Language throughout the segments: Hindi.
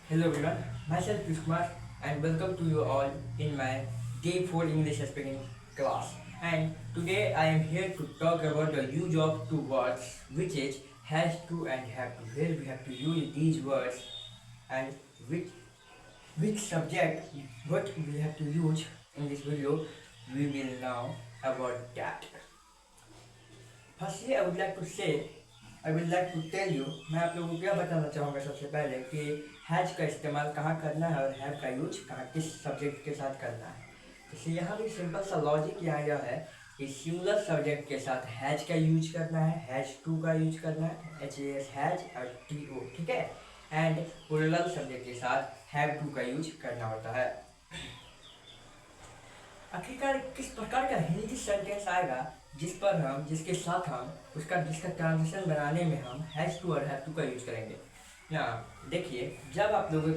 Hello everyone, myself Piyush Kumar and welcome to you all in my day 4 English speaking class. And today I am here to talk about the use of two words which is has to and have to. Where we have to use these words and which which subject what we have to use in this video we will now about that. Firstly, I would like to tell you मैं आप लोगों को क्या बताना चाहूँगा सबसे पहले कि हैज का इस्तेमाल कहाँ करना है और हैव का यूज कहाँ किस सब्जेक्ट के साथ करना है। तो यहाँ भी सिंपल सा लॉजिक यहाँ यह है कि सिंगुलर सब्जेक्ट के साथ हैज का यूज करना है, हैज टू का यूज करना है, एच ए एस हैज और टी ओ, ठीक है। एंड प्लूरल सब्जेक्ट के साथ हैव टू का यूज करना होता है। आखिरकार किस प्रकार का हिंदी सेंटेंस आएगा जिसके साथ हम जिसका ट्रांजिशन बनाने में हम हैज टू और हैव टू का यूज करेंगे ना। देखिए, जब आप लोगों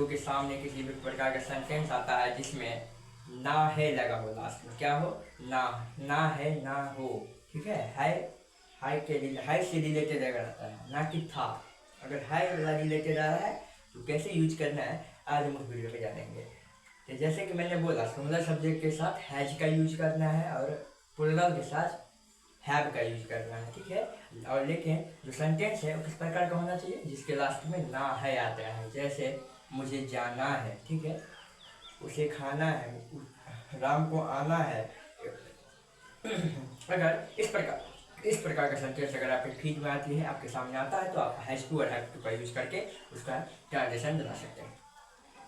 के सामने किसी भी प्रकार का सेंटेंस आता है जिसमें ना है लगा हो, लास्ट में क्या हो, ना है ना हो, ठीक है। हाय से रिलेटेड अगर आता है, ना कि था। अगर हाय वाला रिलेटेड आ रहा है तो कैसे यूज करना है आज हम उस वीडियो में जानेंगे। तो जैसे कि मैंने बोला, सिंगुलर सब्जेक्ट के साथ हैज का यूज करना है और प्लूरल के साथ हैव का यूज करना है, ठीक है। और लेकिन जो सेंटेंस है वो किस प्रकार का होना चाहिए जिसके लास्ट में ना है आता है। जैसे मुझे जाना है, ठीक है, उसे खाना है, राम को आना है। अगर इस प्रकार का सेंटेंस अगर आपके फीड में आती है, आपके सामने आता है, तो आप हैज टू और हैव टू का यूज करके उसका ट्रांजेक्शन बना सकते हैं,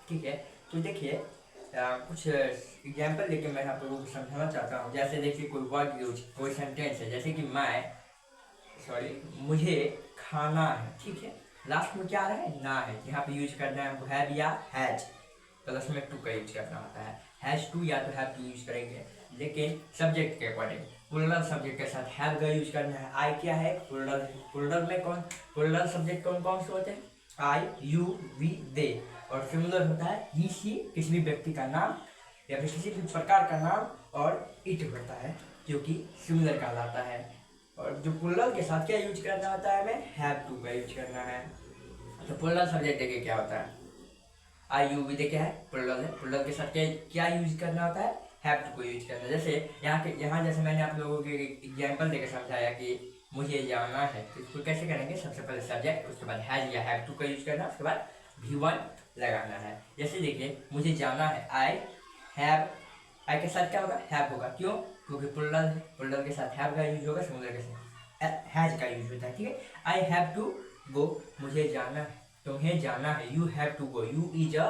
ठीक है। तो देखिए, कुछ एग्जाम्पल लेके मैं आप लोगों को समझाना चाहता हूँ। जैसे देखिए, कोई सेंटेंस है, जैसे कि मुझे खाना है, ठीक है। लास्ट में क्या आ रहा है, ना है, यहाँ पे यूज करना है हैव या हैज, प्लस में टू का यूज करना होता है। हैज टू या तो हैव टू यूज करेंगे, लेकिन सब्जेक्ट के अकॉर्डिंग प्लूरल सब्जेक्ट के साथ हैव का यूज करना है। आई क्या है, प्लूरल सब्जेक्ट कौन से होते हैं, आई, यू, वी, दे। और सिंगुलर होता है ही, सी, किसी भी व्यक्ति का नाम या फिर किसी भी प्रकार का नाम, और इट होता है जो कि सिंगुलर कहलाता है। और जो प्लूरल के साथ क्या यूज करना होता है, हमें हैव टू का यूज करना है। तो प्लूरल सब्जेक्ट देखिए क्या होता है, आई, यू, वी, दे क्या है, प्लूरल है। प्लूरल के साथ क्या यूज करना होता है, हैव टू को यूज करना है। जैसे यहाँ जैसे मैंने आप लोगों के एग्जाम्पल देकर समझाया कि मुझे जाना है, तो इसको कैसे करेंगे, सबसे पहले सब्जेक्ट, उसके बाद हैज या हैव टू का यूज करना, उसके बाद V1 लगाना है। जैसे देखिए, मुझे जाना है, आई के साथ क्या होगा, हैव होगा। क्यों, क्योंकि प्लूरल के साथ हैव का यूज होगा, सिंगुलर के साथ हैज का यूज होता है, ठीक है। आई हैव टू गो, मुझे जाना है, तुम्हें जाना है, you have to go, you is a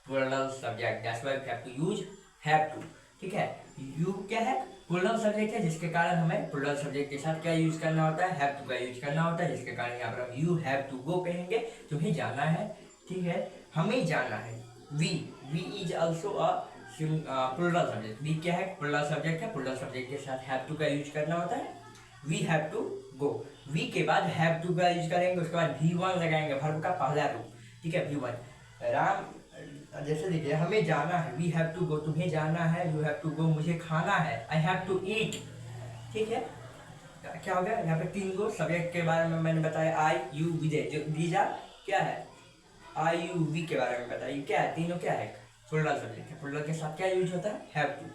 plural subject, that's why we have to use have to, ठीक है। यू क्या है, प्लूरल सब्जेक्ट है, जिसके कारण हमें प्लूरल सब्जेक्ट के साथ क्या यूज करना होता है, हैव टू का यूज करना होता है, जिसके कारण यहाँ पर हम यू हैव टू गो कहेंगे, तुम्हें जाना है, ठीक है, हमें जाना है। We is also a plural subject. We क्या है, प्लूरल सब्जेक्ट है, प्लूरल सब्जेक्ट के साथ हैव टू का यूज करना होता है। We have to go, we के बाद हैव टू का यूज करेंगे, उसके बाद V1 लगाएंगे, वर्ब का पहला रूप, ठीक है, V1। राम, जैसे देखिए, हमें जाना है, वी हैव टू गो, तुम्हें जाना है, यू हैव टू गो, मुझे खाना है, आई हैव टू ईट, ठीक है। क्या हो गया, यहाँ पे 3 गो सब्जेक्ट के बारे में मैंने बताया, आई, यू, वी, दे। जो वीजा क्या है, आई, यू, वी के बारे में बताइए, क्या है, तीनों क्या है, प्लूरल सब्जेक्ट है। प्लूरल के साथ क्या यूज होता है, हैव टू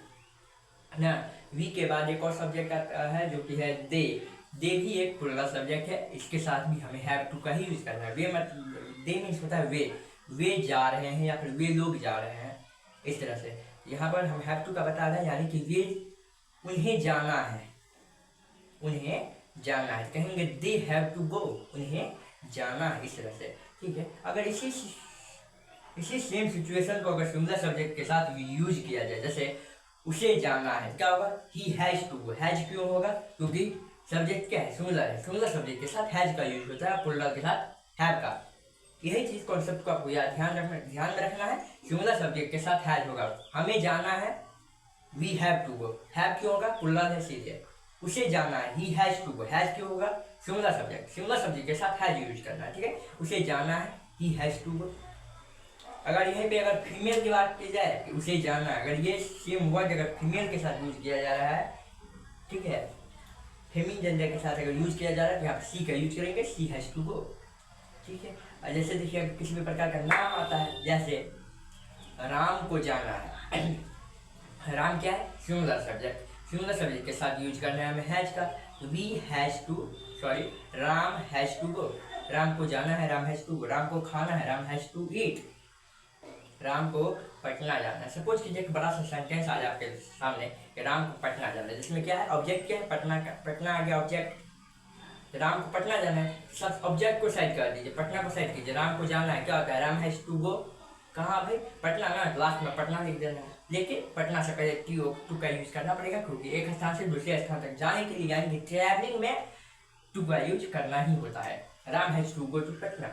ना। वी के बाद एक और सब्जेक्ट आता है जो कि है दे भी एक प्लूरल सब्जेक्ट है, इसके साथ भी हमें हैव टू का ही यूज करना है। वे मतलब दे मीन्स होता है वे जा रहे हैं या फिर वे लोग जा रहे हैं, इस तरह से। यहाँ पर हम हैव टू का बता रहे हैं, यानी कि वे उन्हें जाना है, कहेंगे दे हैव टू गो, उन्हें जाना है, इस तरह से, ठीक है। अगर इसी सेम सिचुएशन को अगर सिंगुलर सब्जेक्ट के साथ यूज किया जाए, जैसे उसे जाना है, क्या होगा, he has to go. Has क्यों होगा, क्योंकि सब्जेक्ट क्या है, सिंगुलर है, सिंगुलर सब्जेक्ट के साथ हैज का यूज होता है, प्लूरल के साथ हैव का। यही चीज कॉन्सेप्ट को आपको ध्यान में रखना है। सिंगुलर सब्जेक्ट के साथ हैज होगा, हमें जाना है, we have to go, have क्यों होगा, प्लूरल है सीधे। उसे जाना है, he has to go, has क्यों होगा, सिंगुलर सब्जेक्ट के साथ हैज यूज करना है, ठीक है। उसे जाना है, ही हैज टू गो। अगर यहीं पे अगर फीमेल की बात की जाए कि उसे जाना है, अगर ये सेम वर्ड अगर फीमेल के साथ यूज किया जा रहा है, ठीक है, फेमिन जेंडर के साथ अगर यूज किया जा रहा है, तो यहाँ सी का यूज करेंगे, सी हैज टू गो, ठीक है। और जैसे देखिए अगर किसी भी प्रकार का नाम आता है, जैसे राम को जाना है, राम क्या है, सिंगुलर सब्जेक्ट, सिंगुलर सब्जेक्ट के साथ यूज करना है हमें हैज का, we has to, sorry Ram has to go, Ram को जाना है, Ram has to go, Ram को खाना है, Ram has to eat, Ram को पटना जाना है। सपोज कीजिए एक बड़ा सा सेंटेंस आ जाए आपके सामने कि राम को पटना जाना है, जिसमें क्या है, ऑब्जेक्ट क्या है, पटना का, पटना आ गया ऑब्जेक्ट, राम को पटना जाना है, सब ऑब्जेक्ट को साइड कर दीजिए, पटना को साइड कीजिए, राम को जाना है, क्या होता है, राम हैज टू गो, कहाँ भाई, पटना ना, लास्ट में पटना लिख देना है, लेकिन पटना से पहले टू का यूज करना पड़ेगा, क्योंकि एक स्थान से दूसरे स्थान तक जाने के लिए यानी कि ट्रैवलिंग में टू का यूज करना ही होता है। Ram has to go to Patna,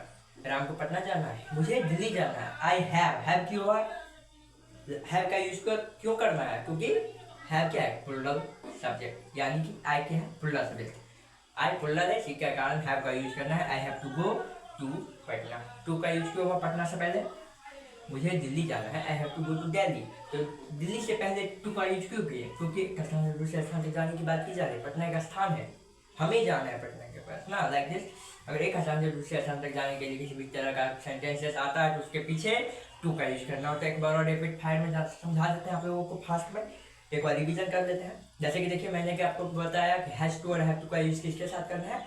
Ram को पटना जाना है, मुझे दिल्ली जाना है, आई हैव क्यों हुआ, हैव का यूज क्यों करना है, क्योंकि हैव क्या है, प्लूरल सब्जेक्ट, यानी कि आई क्या है, प्लूरल सब्जेक्ट, आई प्लूरल है, इसी के कारण हैव का यूज करना है, I have to go to Patna, to का यूज क्यों हुआ पटना से पहले, मुझे दिल्ली जाना है, I have to go to Delhi, तो दिल्ली से पहले टू का यूज क्यों किए, क्योंकि एक स्थान से दूसरे स्थान तक जाने की बात की जा रही है, पटना का स्थान है, हमें जाना है पटना के पास ना, लाइक दिस। अगर एक स्थान से दूसरे स्थान तक जाने के लिए किसी भी तरह का सेंटेंसेस आता है तो उसके पीछे टू का यूज करना होता है। एक बार और रिपीट फायर में समझा देते हैं आप लोगों को फास्ट में, एक बार रिविजन कर लेते हैं। जैसे कि देखिए मैंने क्या आपको बताया कि हैज टू और हैव टू का यूज किसके साथ करना है,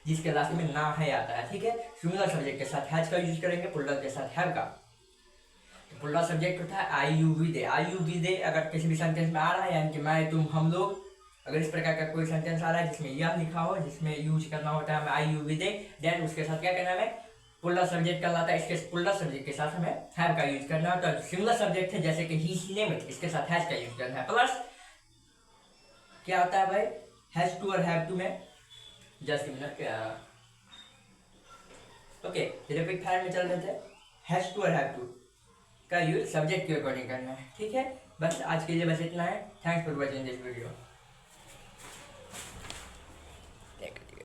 जिसके लास्ट में ना है आता है, ठीक है। सिंगुलर सब्जेक्ट के साथ हैज का यूज करेंगे, प्लूरल के साथ हैव का। प्लूरल सब्जेक्ट होता है I you we they, I you we they अगर किसी भी सेंटेंस में आ रहा है, यानी कि मैं तुम हम लोग, अगर इस प्रकार का कोई सेंटेंस आ रहा है जिसमें यह लिखा हो, जिसमें यूज करना होता है हमें आई यू वी दे, देन उसके साथ क्या करना है, प्लूरल सब्जेक्ट कहलाता है, इसके प्लूरल सब्जेक्ट के साथ हमें हैव का यूज करना होता है। सिंगुलर सब्जेक्ट है जैसे कि ही सी नेम इट, इसके साथ हैज का यूज करना है। प्लस क्या होता है भाई, हैज टू और हैव टू में just minute, okay repeat fire में चल रहे थे, हैज टू और हैव टू का यूज सब्जेक्ट के अकॉर्डिंग करना है, ठीक है। बस आज के लिए बस इतना है। Thanks for watching this video.